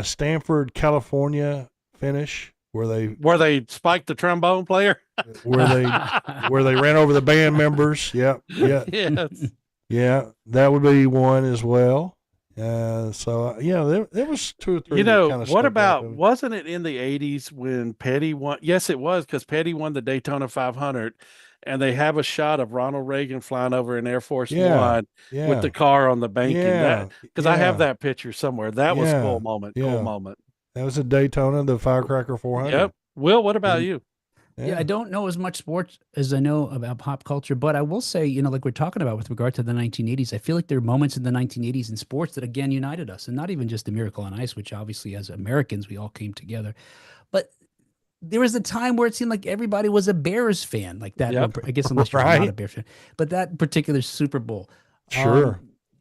Stanford, California finish where They spiked the trombone player. where they ran over the band members. Yeah, yeah, Yes. yeah. That would be one as well. There was two or three. You that know, kinda what stuck out about, to me. wasn't it in the 80s when Petty won? Yes, it was, because Petty won the Daytona 500, and they have a shot of Ronald Reagan flying over in Air Force Yeah, One yeah, with the car on the banking. yeah, Because I have yeah, that picture somewhere. That was yeah, cool moment. yeah. Cool moment. That was at Daytona, the Firecracker 400. Yep. Will, what about And- you? Yeah, I don't know as much sports as I know about pop culture, but I will say, like we're talking about with regard to the 1980s, I feel like there are moments in the 1980s in sports that again united us, and not even just the Miracle on Ice, which obviously as Americans we all came together, but there was a time where it seemed like everybody was a Bears fan, like that. Yep. I guess unless you're not a Right. Bears fan, but that particular Super Bowl. Sure.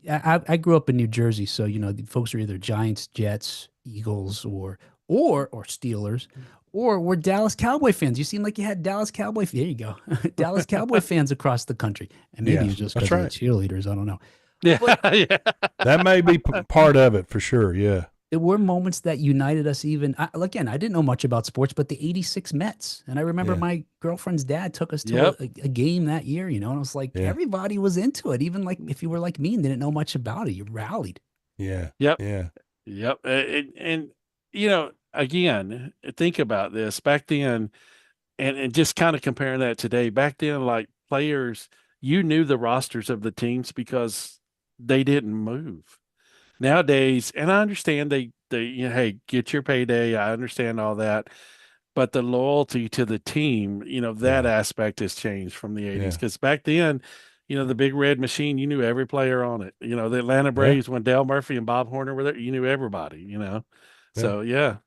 I grew up in New Jersey, so the folks are either Giants, Jets, Eagles, or Steelers, or we're Dallas Cowboy fans. You seem like you had Dallas Cowboy. There you go, Dallas Cowboy fans across the country, and maybe Yes, it was just that's because of right. the cheerleaders. I don't know. Yeah. Yeah. That may be part of it for sure. Yeah. There were moments that united us. Even again, I didn't know much about sports, but the '86 Mets, and I remember Yeah. my girlfriend's dad took us to Yep. a game that year. And it was like Yeah. everybody was into it. Even like if you were like me and didn't know much about it, you rallied. Yeah. Yep. Yeah. Yep. And again, think about this back then, and just kind of comparing that today. Back then, like players, you knew the rosters of the teams because they didn't move. Nowadays, and I understand hey, get your payday. I understand all that, but the loyalty to the team, that Yeah. aspect has changed from the 80s. Yeah. Because back then, the big red machine, you knew every player on it. The Atlanta Braves, when Dale Murphy and Bob Horner were there, you knew everybody. So yeah.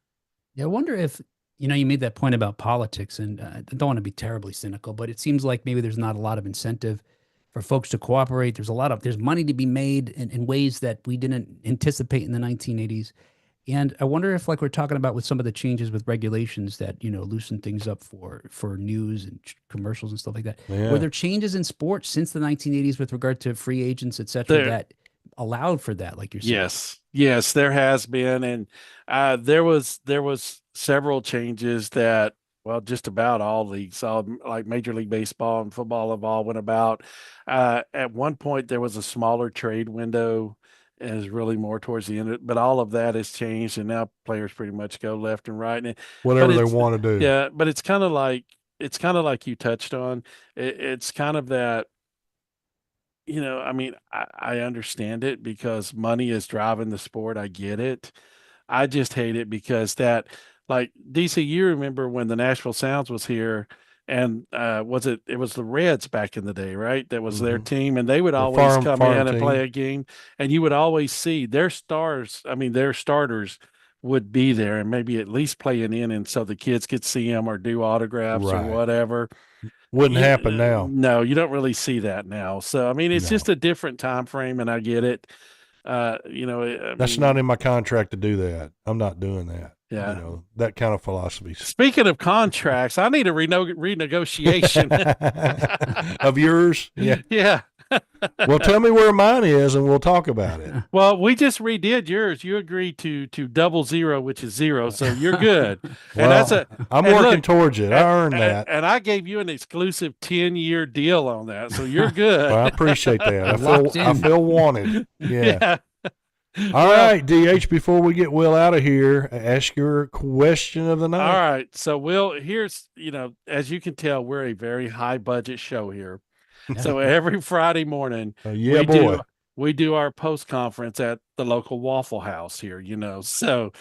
Yeah, I wonder if you made that point about politics, and I don't want to be terribly cynical, but it seems like maybe there's not a lot of incentive for folks to cooperate. There's money to be made in ways that we didn't anticipate in the 1980s. And I wonder if, like we're talking about with some of the changes with regulations that, loosen things up for news and commercials and stuff like that. Yeah. Were there changes in sports since the 1980s with regard to free agents, et cetera, There- that allowed for that, like you're saying? Yes, there has been, and there was several changes that, well, just about all leagues, all like Major League Baseball and football have all went about. At one point, there was a smaller trade window, and is really more towards the end. But all of that has changed, and now players pretty much go left and right. And Whatever they it's- want to do. yeah, but it's kind of like you touched on. It's kind of that. I mean, I understand it because money is driving the sport. I get it. I just hate it because like DC, you remember when the Nashville Sounds was here and it was the Reds back in the day, right? That was their Mhm. team, and they would The always farm come in and team. play a game, and you would always see their stars. I mean, their starters would be there and maybe at least play an inning so the kids could see them or do autographs Right. or whatever. Wouldn't happen now. No, you don't really see that now. So I mean, it's No. just a different time frame, and I get it. That's not in my contract to do that. I'm not doing that. Yeah. That kind of philosophy. Speaking of contracts, I need a renegotiation. Of yours? Yeah. Yeah. Well, tell me where mine is and we'll talk about it. Well, we just redid yours. You agreed to 00, which is 0, so you're good. Well, I'm and working look, towards it. I earned that. And I gave you an exclusive 10-year deal on that, so you're good. Well, I appreciate that. Locked I in. feel wanted. Yeah. All Well, right, DH, before we get Will out of here, ask your question of the night. All right. So, Will, here's, as you can tell, we're a very high budget show here. So every Friday morning, Yeah, boy. we do our post conference at the local Waffle House here, So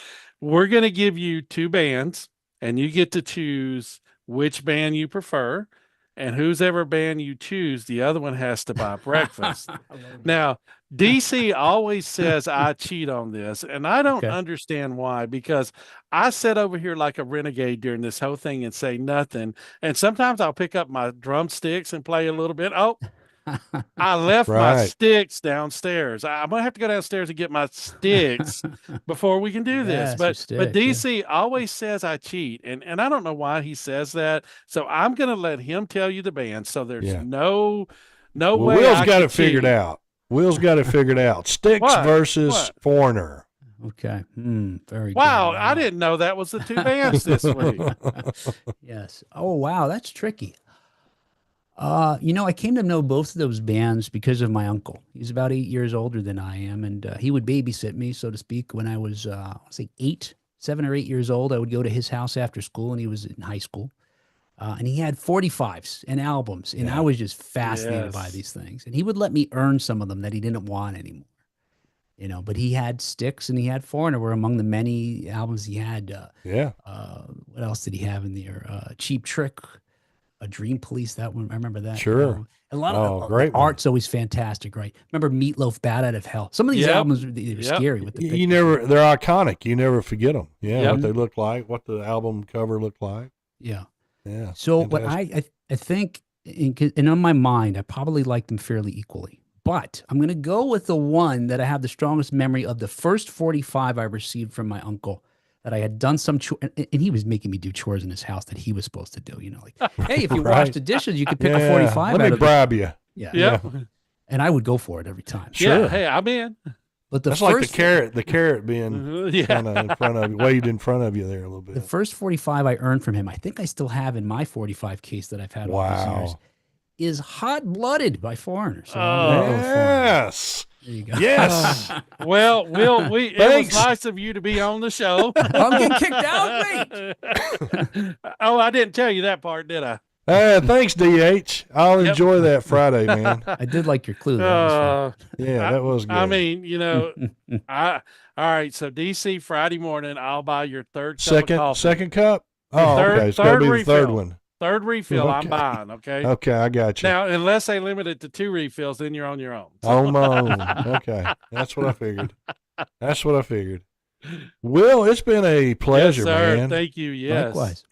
we're going to give you 2 bands, and you get to choose which band you prefer. And whose ever band you choose, the other one has to buy breakfast. Now, DC always says I cheat on this, and I don't understand why, because I sit over here like a renegade during this whole thing and say nothing. And sometimes I'll pick up my drumsticks and play a little bit. Oh, I left my Right. sticks downstairs. I'm gonna have to go downstairs and get my sticks before we can do this. Yes, But your stick, DC always says I cheat, and I don't know why he says that. So I'm gonna let him tell you the band. So there's Yeah. no Well, way. Will's I got can it figured cheat. out. Will's got it figured out. Sticks What? versus What? Foreigner. Okay. Very Wow, good. I didn't know that was the 2 bands this week. Yes. Oh, wow. That's tricky. I came to know both of those bands because of my uncle. He's about 8 years older than I am, and he would babysit me, so to speak, when I was, 7 or 8 years old. I would go to his house after school, and he was in high school. And he had 45s and albums, and I was just fascinated by Yes. these things. And he would let me earn some of them that he didn't want anymore. But he had Styx and he had Foreigner were among the many albums he had. Yeah. What else did he have in there? Cheap Trick, A Dream Police. That one, I remember that. Sure. A lot Oh, of great the one. art's always fantastic, right? Remember Meatloaf, Bad Out of Hell. Some of these Yep. albums they were Yep. scary with the You pictures. they're iconic. You never forget them. Yeah. Yep. What they look like, what the album cover looked like. Yeah. Yeah. So what fantastic. I think, and on my mind, I probably like them fairly equally. But I'm going to go with the one that I have the strongest memory of, the first 45 I received from my uncle, that I had done some chore, and he was making me do chores in his house that he was supposed to do. Like, hey, if you wash Right. the dishes, you could pick Yeah, a 45 Let out me of bribe you. Yeah. Yep. And I would go for it every time. Sure. Yeah. Hey, I'm in. But the That's like first, the carrot being Yeah. kind of in front of you, waved in front of you there a little bit. the first 45 I earned from him, I think I still have in my 45 case that I've had all these years, Wow. is Hot Blooded by Foreigner. So Oh. I'm gonna go Foreigner. Yes. There you go. Yes. Well, Will, it was Thanks. nice of you to be on the show. I'm getting kicked out. Wait. Oh, I didn't tell you that part, did I? Thanks, DH. I'll Yep. enjoy that Friday, man. I did like your clue. That was fun. Yeah, that was good. I mean, all right. So DC Friday morning, I'll buy your third cup of coffee. second cup. Oh, Third- okay. It's got to third be the third refill. one. Third refill, I'm Okay. buying. Okay. Okay, I got you. Now, unless they limit it to 2 refills, then you're on your own. On my own. Okay, that's what I figured. That's what I figured. Will, it's been a pleasure, yes, sir. man. Thank you. Yes. Likewise.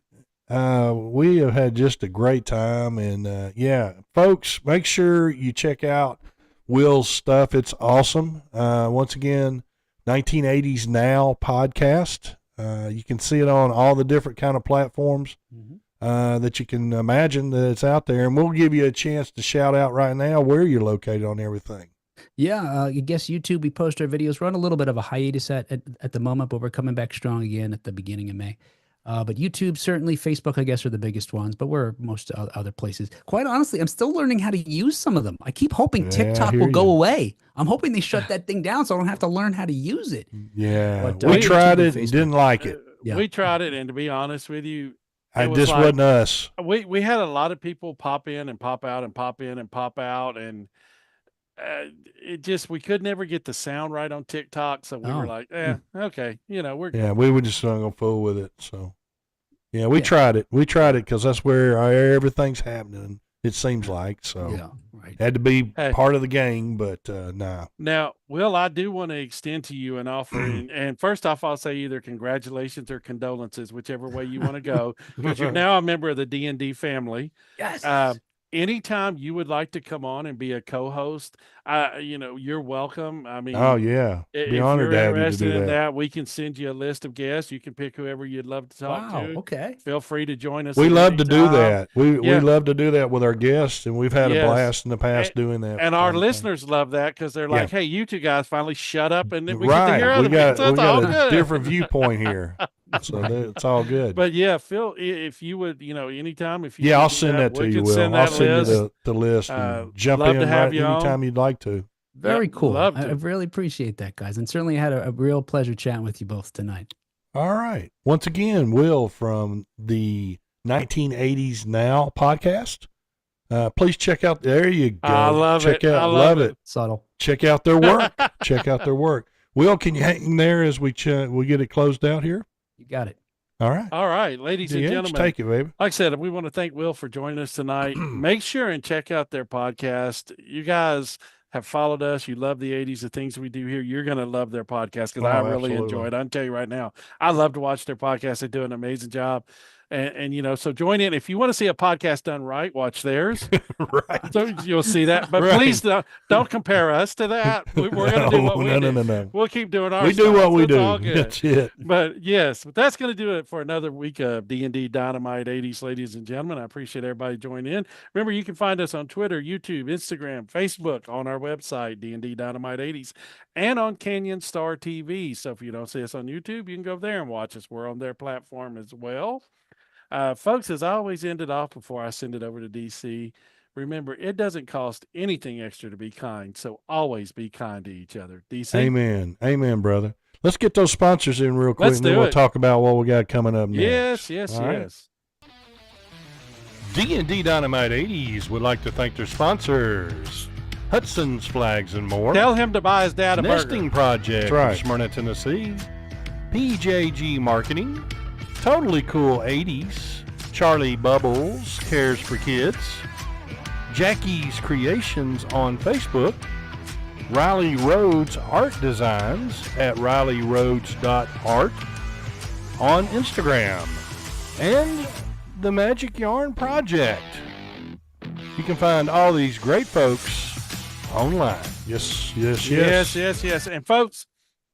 We have had just a great time, and yeah, folks, make sure you check out Will's stuff. It's awesome. Once again, 1980s Now podcast. You can see it on all the different kind of platforms that you can imagine that it's out there. And we'll give you a chance to shout out right now where you're located on everything. Yeah, I guess YouTube, we post our videos. We're on a little bit of a hiatus at the moment, but we're coming back strong again at the beginning of May. But YouTube, certainly, Facebook, I guess, are the biggest ones, but we're most other places. Quite honestly, I'm still learning how to use some of them. I keep hoping Yeah, I TikTok hear will go you. away. I'm hoping they shut that thing down so I don't have to learn how to use it. Yeah, But, we YouTube tried and it and Facebook. didn't like it. Yeah. We tried it, and to be honest with you, This wasn't us. we had a lot of people pop in and pop out and pop in and pop out, and it just we could never get the sound right on TikTok, so we were Oh. like, okay, we're Yeah, we were just not gonna fool with it. So, yeah, we Yeah. tried it. We tried it because that's where everything's happening. It seems like so. Yeah, right. Had to be Hey. part of the gang, but nah. Now, Will, I do want to extend to you an offer. And first off, I'll say either congratulations or condolences, whichever way you want to go, because you're now a member of the D&D family. Yes. Anytime you would like to come on and be a co-host, you're welcome. I mean, Oh yeah, if be honored you're to have you to interested do in that. that, we can send you a list of guests. You can pick whoever you'd love to talk Wow. to. Okay. Feel free to join us. We at love any to do time. that. We Yeah. love to do that with our guests, and we've had a Yes. blast in the past doing that. And our listeners love that because they're like, "Hey, you two guys finally shut up, and then we get to hear right, other we got people." So it's all a good. different viewpoint here, so it's all good. But yeah, Phil, if you would, anytime if you yeah, can I'll do send that to we you, can Will. send I'll that send list. you the list and jump love in to have right you on. anytime you'd like to. Very Yep, cool. love I to. really appreciate that, guys. And certainly had a real pleasure chatting with you both tonight. All right. Once again, Will from the 1980s Now podcast. Please check out. There you go. I love check it. Out, I love it. Subtle. Check out their work. Check out their work. Will, can you hang there as we get it closed out here? You got it. All right. All right, ladies and DH, gentlemen. take it, baby. Like I said, we want to thank Will for joining us tonight. Make sure and check out their podcast. You guys have followed us. You love the 80s, the things we do here. You're going to love their podcast because I really absolutely. enjoy it. I can tell you right now, I love to watch their podcast. They do an amazing job. And so join in. If you want to see a podcast done right, watch theirs. Right. So you'll see that. But Right. please don't compare us to that. We're going to do what we do. No. We'll keep doing our We do stuff. what we It's do. all good. That's it. But yes, that's going to do it for another week of D&D Dynamite 80s, ladies and gentlemen. I appreciate everybody joining in. Remember, you can find us on Twitter, YouTube, Instagram, Facebook, on our website, D&D Dynamite 80s, and on Canyon Star TV. So if you don't see us on YouTube, you can go there and watch us. We're on their platform as well. Folks, as I always end it off before I send it over to DC, remember, it doesn't cost anything extra to be kind. So always be kind to each other. DC? Amen. Amen, brother. Let's get those sponsors in real quick, Let's and then do we'll it. talk about what we got coming up next. Yes. All right. D&D Dynamite 80s would like to thank their sponsors, Hudson's Flags and More, Tell him to buy his dad a Nesting burger. Project That's right. of Smyrna, Tennessee, PJG Marketing, Totally Cool 80s, Charlie Bubbles Cares for Kids, Jackie's Creations on Facebook, Riley Rhodes Art Designs at RileyRhodes.art on Instagram, and the Magic Yarn Project. You can find all these great folks online. Yes. Yes. And folks,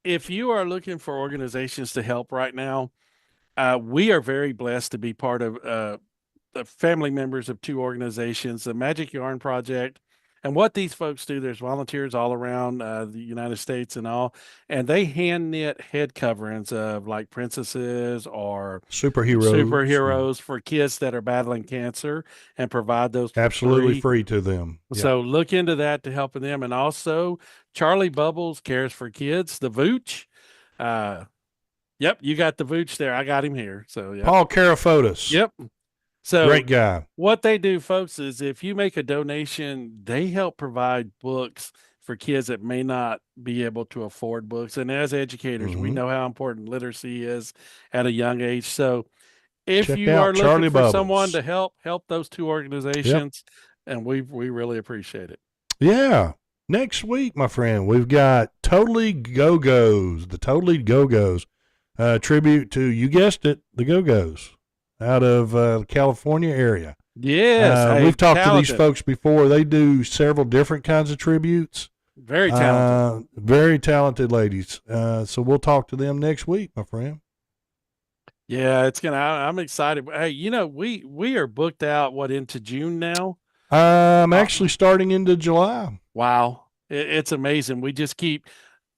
if you are looking for organizations to help right now, we are very blessed to be part of the family members of two organizations, the Magic Yarn Project. And what these folks do, there's volunteers all around the United States and all, and they hand knit head coverings of like princesses or superheroes for kids that are battling cancer and provide those for Absolutely free. free to them. So look into that to helping them. And also Charlie Bubbles Cares for Kids, the Vooch. Yep, you got the Vooch there. I got him here. So yeah. Paul Carafotis. Yep. So Great guy. what they do, folks, is if you make a donation, they help provide books for kids that may not be able to afford books. And as educators, we Mhm. know how important literacy is at a young age. So if Check you out are looking Charlie for someone Bubbles. to help those two organizations, and we really appreciate it. Yeah. Next week, my friend, we've got Totally Go-Go's, the Totally Go-Go's, tribute to, you guessed it, the Go-Go's out of the California area. Yes. We've talked to these folks before. They do several different kinds of tributes. Very talented. Very talented ladies. So we'll talk to them next week, my friend. Yeah, it's gonna. I'm excited. Hey, we are booked out into June now. I'm actually starting into July. Wow, it's amazing.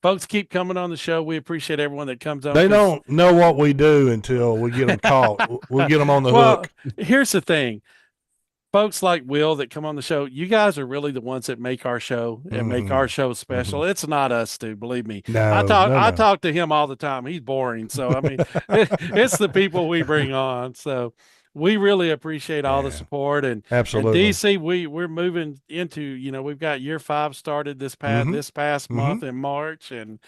Folks keep coming on the show. We appreciate everyone that comes on. They don't know what we do until we get them caught. We'll get them on the hook. Here's the thing. Folks like Will that come on the show, you guys are really the ones that make our show and make our show special. It's not us, Stu, believe me. No, I talk to him all the time. He's boring. So, I mean, it's the people we bring on. So we really appreciate all the support. And absolutely. And DC, we're moving into, we've got year 5 started this past month in March. And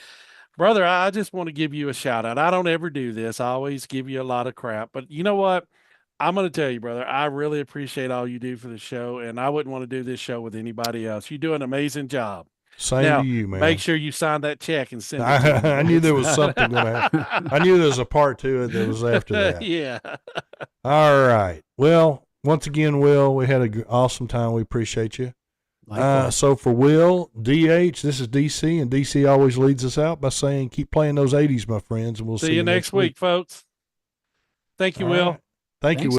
brother, I just want to give you a shout out. I don't ever do this. I always give you a lot of crap, but you know what? I'm going to tell you, brother, I really appreciate all you do for the show, and I wouldn't want to do this show with anybody else. You do an amazing job. Same to you, man. Make sure you sign that check and send it to me. I knew there was something going to happen. I knew there was a part to it that was after that. Yeah. All right. Well, once again, Will, we had an awesome time. We appreciate you. So for Will, DH, this is DC, and DC always leads us out by saying, keep playing those 80s, my friends, and we'll see you next week, folks. Thank you, Will. Right. Thank you, Will.